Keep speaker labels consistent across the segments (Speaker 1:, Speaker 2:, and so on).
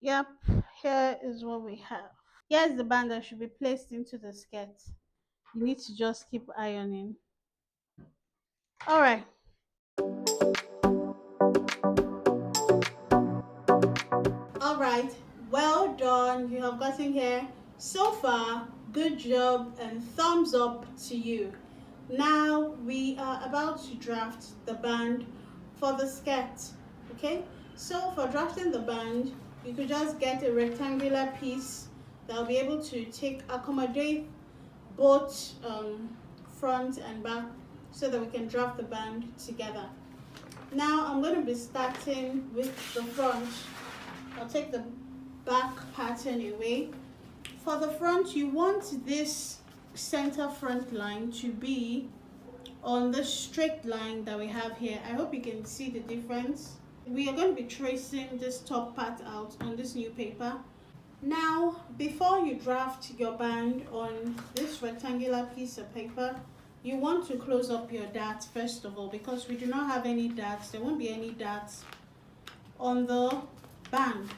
Speaker 1: Yep, here is what we have. Here's the band that should be placed into the skirt. You need to just keep ironing. All right. All right. Well done. You have gotten here. So far, good job and thumbs up to you. Now we are about to draft the band for the skirt. Okay? So for drafting the band, you could just get a rectangular piece that will be able to accommodate both front and back so that we can draft the band together. Now I'm going to be starting with the front. I'll take the back pattern away. For the front, you want this center front line to be on the straight line that we have here. I hope you can see the difference. We are going to be tracing this top part out on this new paper. Now, before you draft your band on this rectangular piece of paper, you want to close up your darts first of all, because we do not have any darts. There won't be any darts on the band.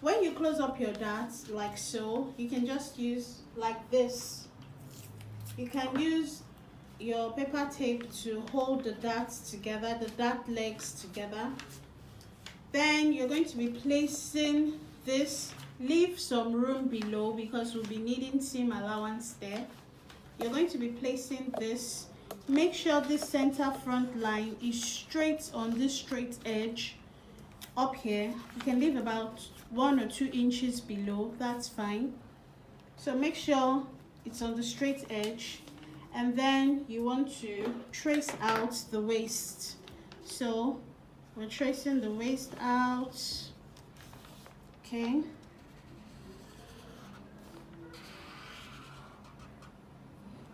Speaker 1: When you close up your darts like so, you can just use like this. You can use your paper tape to hold the darts together, the dart legs together. Then you're going to be placing this. Leave some room below because we'll be needing seam allowance there. You're going to be placing this. Make sure this center front line is straight on this straight edge up here. You can leave about 1 or 2 inches below, that's fine. So make sure it's on the straight edge, and then you want to trace out the waist. So we're tracing the waist out. Okay.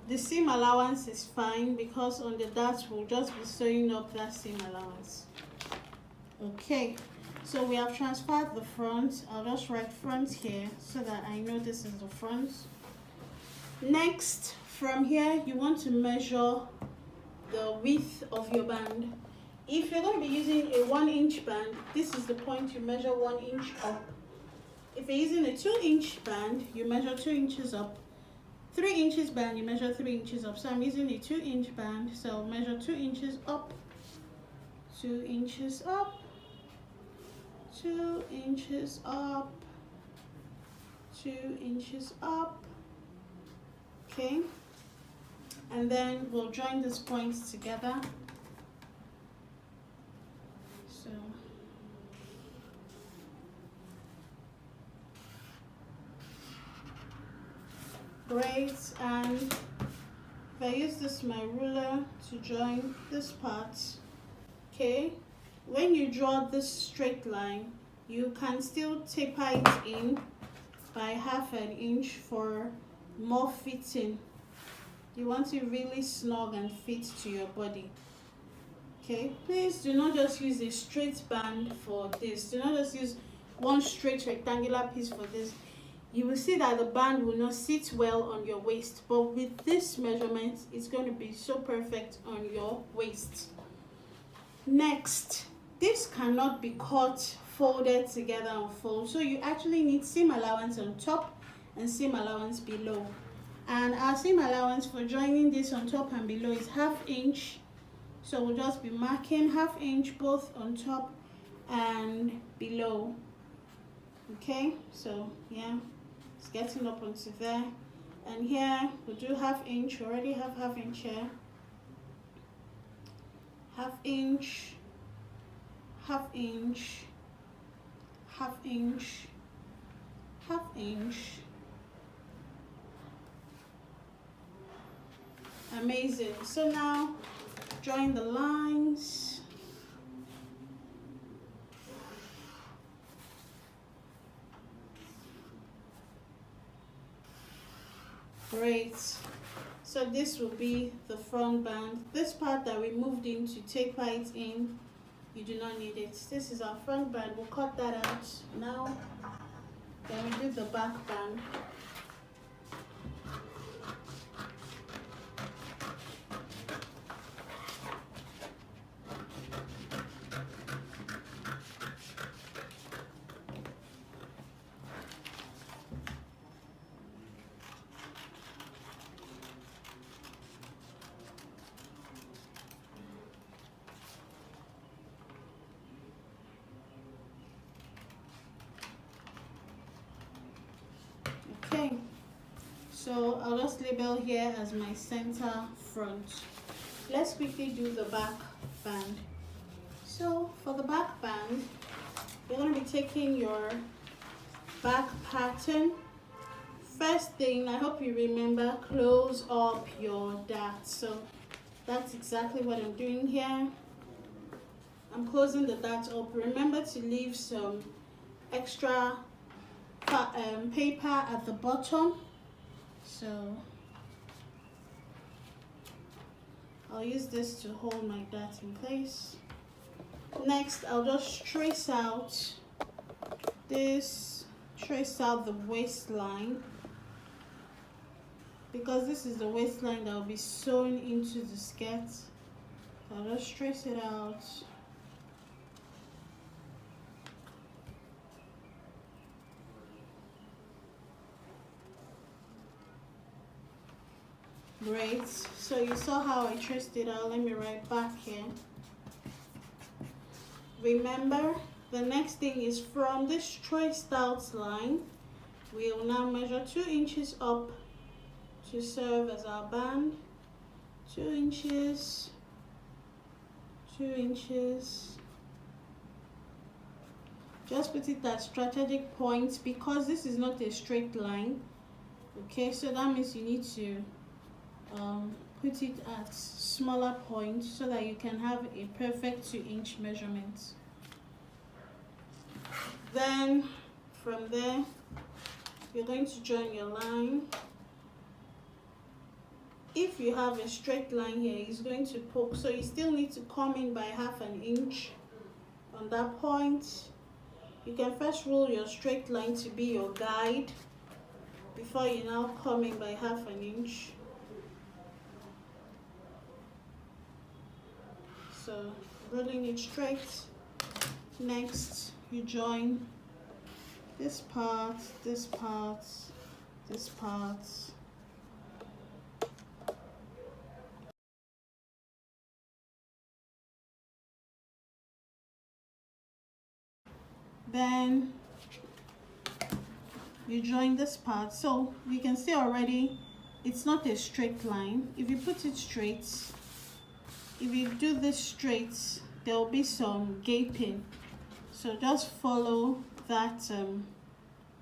Speaker 1: The seam allowance is fine because on the darts we'll just be sewing up that seam allowance. Okay, so we have transferred the front. I'll just write front here so that I know this is the front. Next, from here you want to measure the width of your band. If you're going to be using a 1-inch band, this is the point you measure 1 inch up. If you're using a 2-inch band, you measure 2 inches up. 3 inches band, you measure 3 inches up. So I'm using a 2-inch band, so I'll measure 2 inches up, 2 inches up, 2 inches up, 2 inches up. Okay, and then we'll join these points together. So great, and if I use this my ruler to join this part, okay, when you draw this straight line, you can still taper it in by 1/2 inch for more fitting. You want it really snug and fit to your body. Okay, please do not just use a straight band for this. Do not just use one straight rectangular piece for this. You will see that the band will not sit well on your waist, but with this measurement it's going to be so perfect on your waist. Next, this cannot be cut folded together and fold, so you actually need seam allowance on top and seam allowance below. And our seam allowance for joining this on top and below is 1/2 inch, so we'll just be marking 1/2 inch both on top and below. Okay, so yeah, it's getting up onto there, and here we'll do 1/2 inch. We already have 1/2 inch here. 1/2 inch, 1/2 inch, 1/2 inch, 1/2 inch. Amazing. So now join the lines. Great. So this will be the front band. This part that we moved in to taper it in, you do not need it. This is our front band. We'll cut that out now. Then we do the back band. Okay, so I'll just label here as my center front. Let's quickly do the back band. So for the back band, you're going to be taking your back pattern. First thing, I hope you remember, close up your dart. So that's exactly what I'm doing here. I'm closing the dart up. Remember to leave some extra paper at the bottom. So I'll use this to hold my dart in place. Next, I'll just trace out the waistline, because this is the waistline that will be sewn into the skirt. I'll just trace it out. Great, so you saw how I traced it out. Let me write back here. Remember, the next thing is from this traced out line, we'll now measure 2 inches up to serve as our band. 2 inches, 2 inches. Just put it at strategic points because this is not a straight line. Okay, so that means you need to put it at smaller points so that you can have a perfect 2-inch measurement. Then from there, you're going to join your line. If you have a straight line here, it's going to poke, so you still need to come in by 1/2 inch on that point. You can first rule your straight line to be your guide before you now come in by 1/2 inch. So rolling it straight. Next, you join this part, this part, this part. Then you join this part. So you can see already it's not a straight line. If you put it straight, if you do this straight, there will be some gaping. So just follow that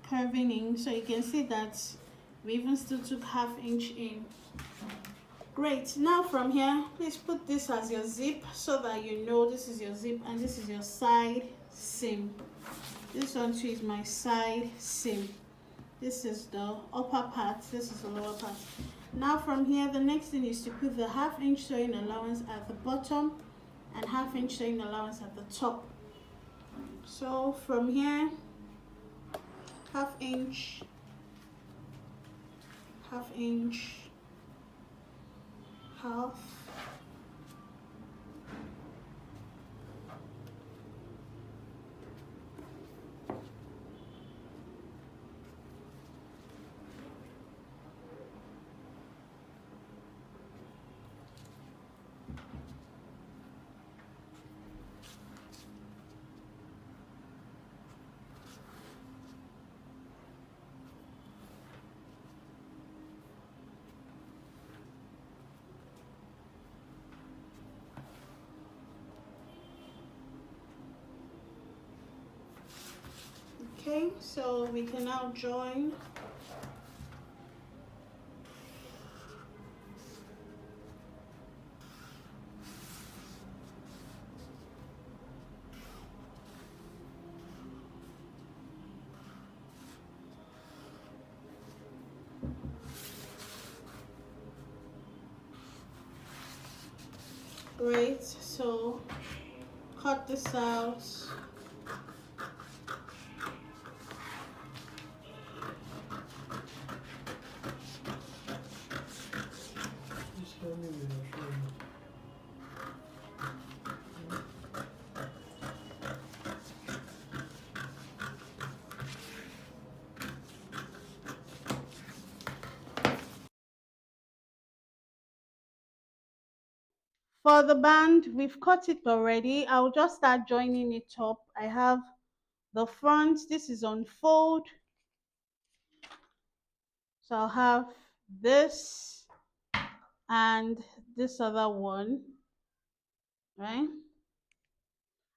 Speaker 1: curving in. So you can see that we even still took 1/2 inch in. Great. Now from here, please put this as your zip so that you know this is your zip and this is your side seam. This one too is my side seam. This is the upper part, this is the lower part. Now from here, the next thing is to put the 1/2 inch sewing allowance at the bottom and 1/2 inch sewing allowance at the top. So from here, 1/2 inch, 1/2 inch, 1/2. Okay, so we can now join. Great, so cut this out. For the band, we've cut it already. I'll just start joining it up. I have the front, this is on fold. So I'll have this and this other one, right?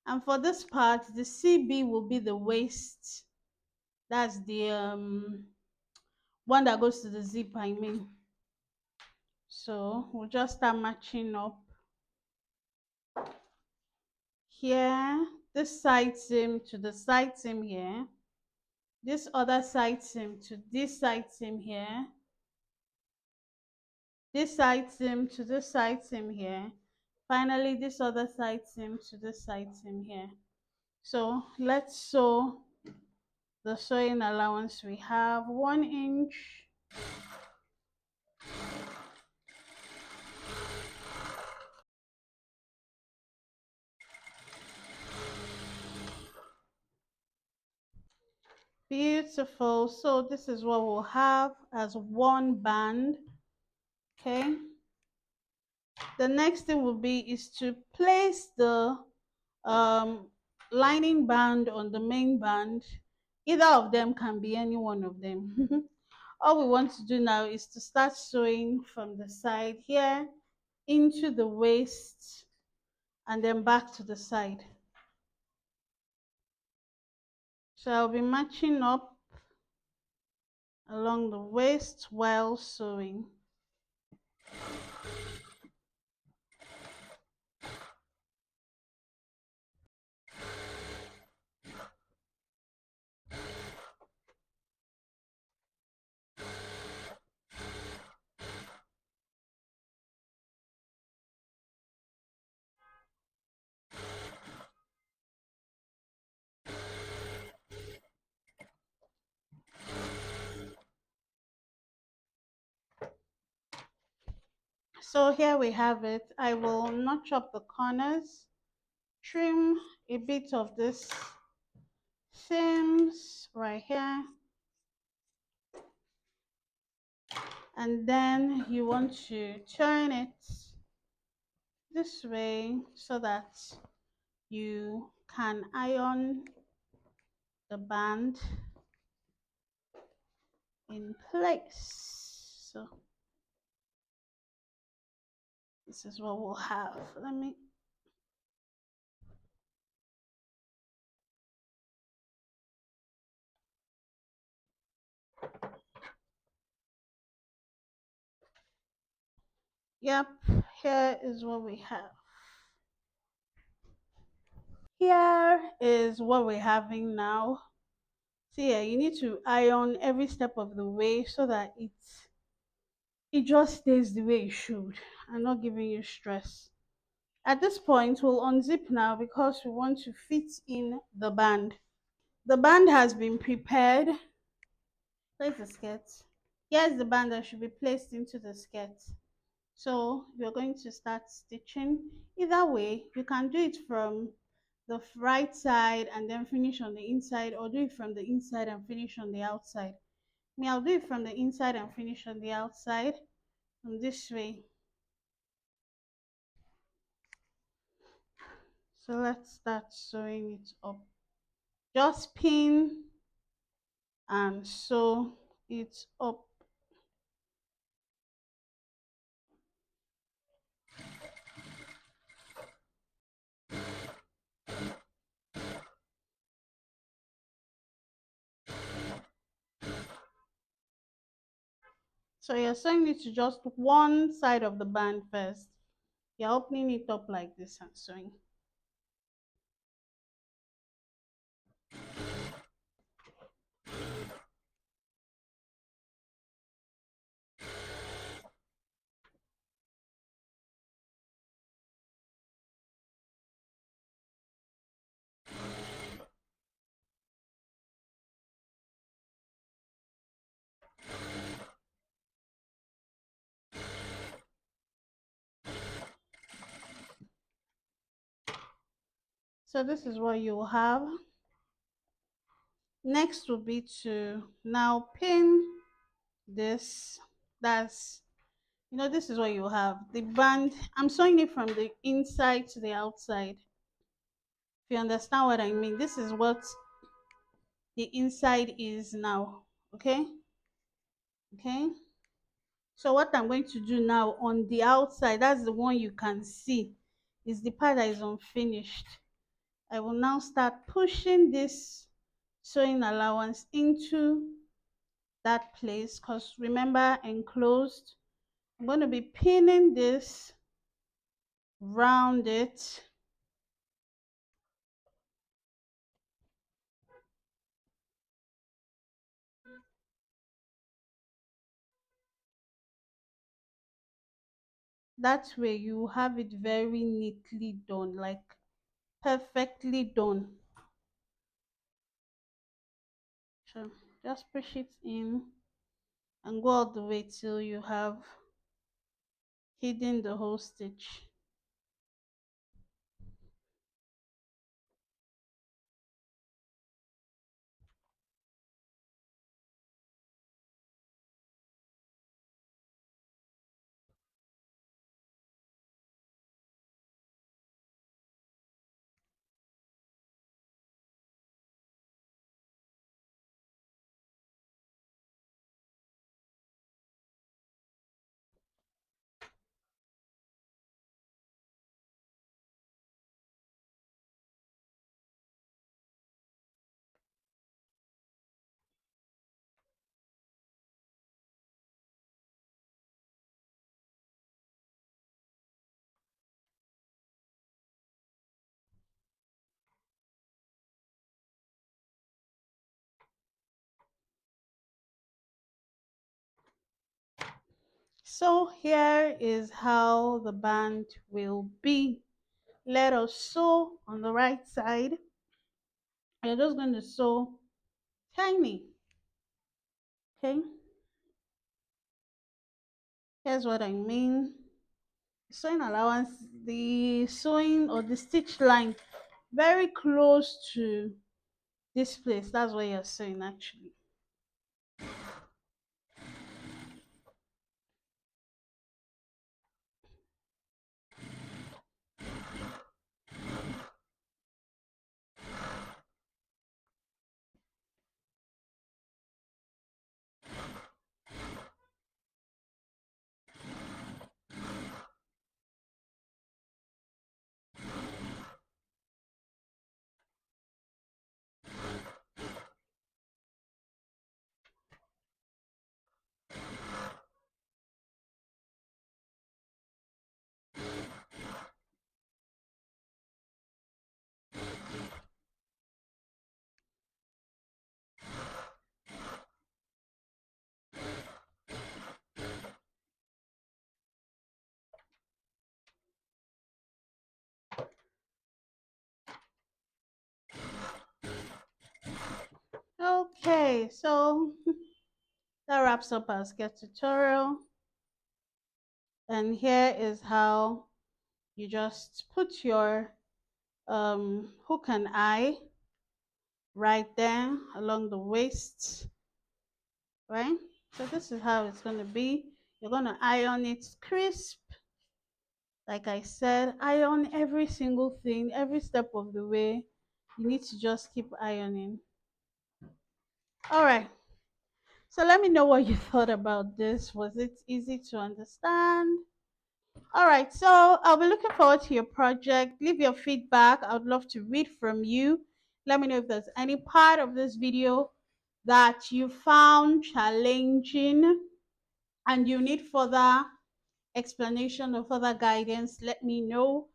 Speaker 1: And for this part, the CB will be the waist. That's the one that goes to the zip, I mean. So we'll just start matching up here, this side seam to the side seam here, this other side seam to this side seam here, this side seam to this side seam here, finally this other side seam to this side seam here. So let's sew the sewing allowance. We have 1 inch, beautiful. So this is what we'll have as one band. Okay, the next thing will be is to place the um lining band on the main band. Either of them can be any one of them. All we want to do now is to start sewing from the side here into the waist and then back to the side. So I'll be matching up along the waist while sewing. So here we have it. I will notch up the corners, trim a bit of this seams right here, and then you want to turn it this way so that you can iron the band in place. So this is what we'll have. Let me, yep, here is what we have. Here is what we're having now. So yeah, you need to iron every step of the way so that it just stays the way it should and not giving you stress. At this point, we'll unzip now because we want to fit in the band. The band has been prepared. Place the skirt. Here's the band that should be placed into the skirt. So you're going to start stitching. Either way, you can do it from the right side and then finish on the inside, or do it from the inside and finish on the outside. Me, I'll do it from the inside and finish on the outside. From this way. So let's start sewing it up. Just pin and sew it up. So you're sewing it to just one side of the band first. You're opening it up like this and sewing. So this is what you'll have. Next will be to now pin this. That's, this is what you have. The band, I'm sewing it from the inside to the outside. If you understand what I mean, this is what the inside is now. Okay. Okay, so what I'm going to do now on the outside, that's the one you can see, is the part that is unfinished. I will now start pushing this sewing allowance into that place, because remember, enclosed. I'm going to be pinning this round it. That way you have it very neatly done, like perfectly done. So just push it in and go all the way till you have hidden the whole stitch. So here is how the band will be. Let us sew on the right side. You're just going to sew tiny. Okay, here's what I mean. Sewing allowance, the sewing or the stitch line very close to this place. That's where you're sewing actually. Okay, so that wraps up our sketch tutorial. And here is how you just put your hook and eye right there along the waist, right? So this is how it's going to be. You're going to iron it crisp. Like I said, iron every single thing, every step of the way. You need to just keep ironing. All right. So let me know what you thought about this. Was it easy to understand? All right. So I'll be looking forward to your project. Leave your feedback. I would love to read from you. Let me know if there's any part of this video that you found challenging and you need further explanation or further guidance. Let me know.